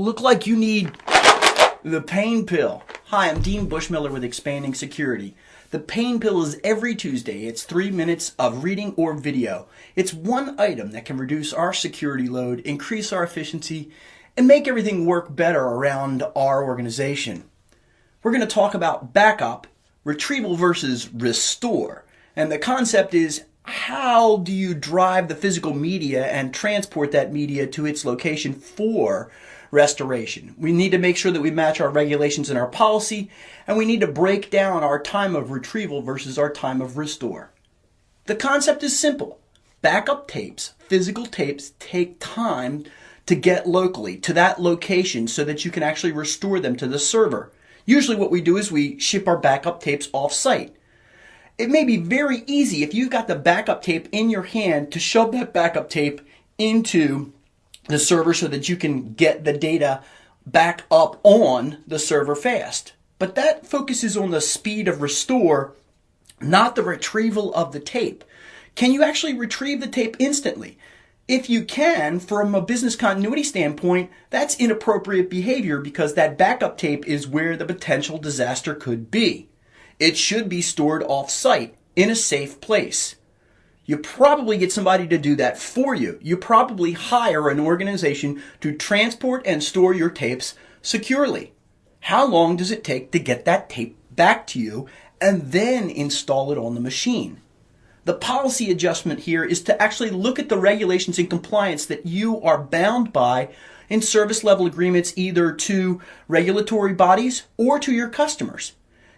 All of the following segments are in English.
look like you need the pain pill. Hi, I'm Dean Bushmiller with Expanding Security. The pain pill is every Tuesday. It's 3 minutes of reading or video. It's one item that can reduce our security load, increase our efficiency, and make everything work better around our organization. We're going to talk about backup, retrieval versus restore. And the concept is, how do you drive the physical media and transport that media to its location for restoration? We need to make sure that we match our regulations and our policy, and we need to break down our time of retrieval versus our time of restore. The concept is simple. Backup tapes, physical tapes, take time to get locally to that location so that you can actually restore them to the server. Usually what we do is we ship our backup tapes off-site. It may be very easy if you've got the backup tape in your hand to shove that backup tape into the server so that you can get the data back up on the server fast. But that focuses on the speed of restore, not the retrieval of the tape. Can you actually retrieve the tape instantly? If you can, from a business continuity standpoint, that's inappropriate behavior because that backup tape is where the potential disaster could be. It should be stored off-site in a safe place. You probably get somebody to do that for you. You probably hire an organization to transport and store your tapes securely. How long does it take to get that tape back to you and then install it on the machine? The policy adjustment here is to actually look at the regulations and compliance that you are bound by in service level agreements, either to regulatory bodies or to your customers.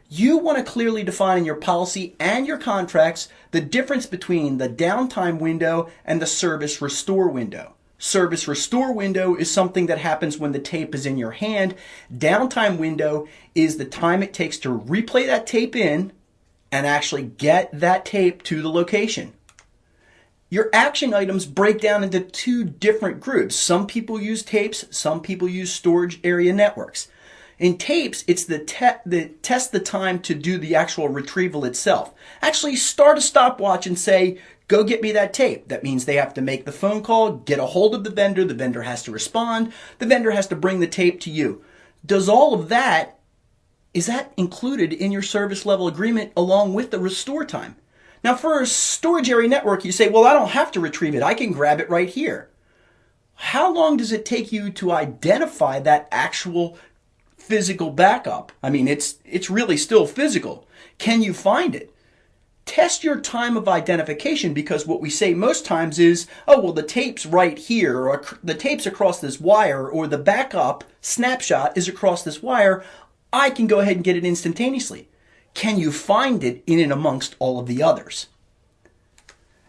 You want to clearly define in your policy and your contracts the difference between the downtime window and the service restore window. Service restore window is something that happens when the tape is in your hand. Downtime window is the time it takes to replay that tape in and actually get that tape to the location. Your action items break down into two different groups. Some people use tapes, some people use storage area networks. In tapes, it's the test the time to do the actual retrieval itself. Actually start a stopwatch and say, go get me that tape. That means they have to make the phone call, get a hold of the vendor has to respond, the vendor has to bring the tape to you. Does all of that, is that included in your service level agreement along with the restore time? Now for a storage area network, you say, well, I don't have to retrieve it. I can grab it right here. How long does it take you to identify that actual physical backup? I mean, it's really still physical. Can you find it? Test your time of identification, because what we say most times is, oh, well, the tape's right here, or the tape's across this wire, or the backup snapshot is across this wire. I can go ahead and get it instantaneously. Can you find it in and amongst all of the others?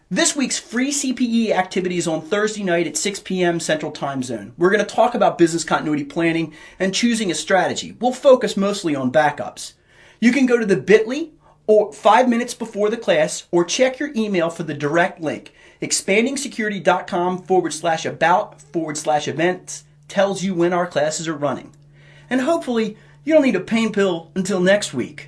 This week's free CPE activity is on Thursday night at 6 p.m. Central Time Zone. We're going to talk about business continuity planning and choosing a strategy. We'll focus mostly on backups. You can go to the bit.ly or 5 minutes before the class, or check your email for the direct link. expandingsecurity.com/about/events tells you when our classes are running. And hopefully you don't need a pain pill until next week.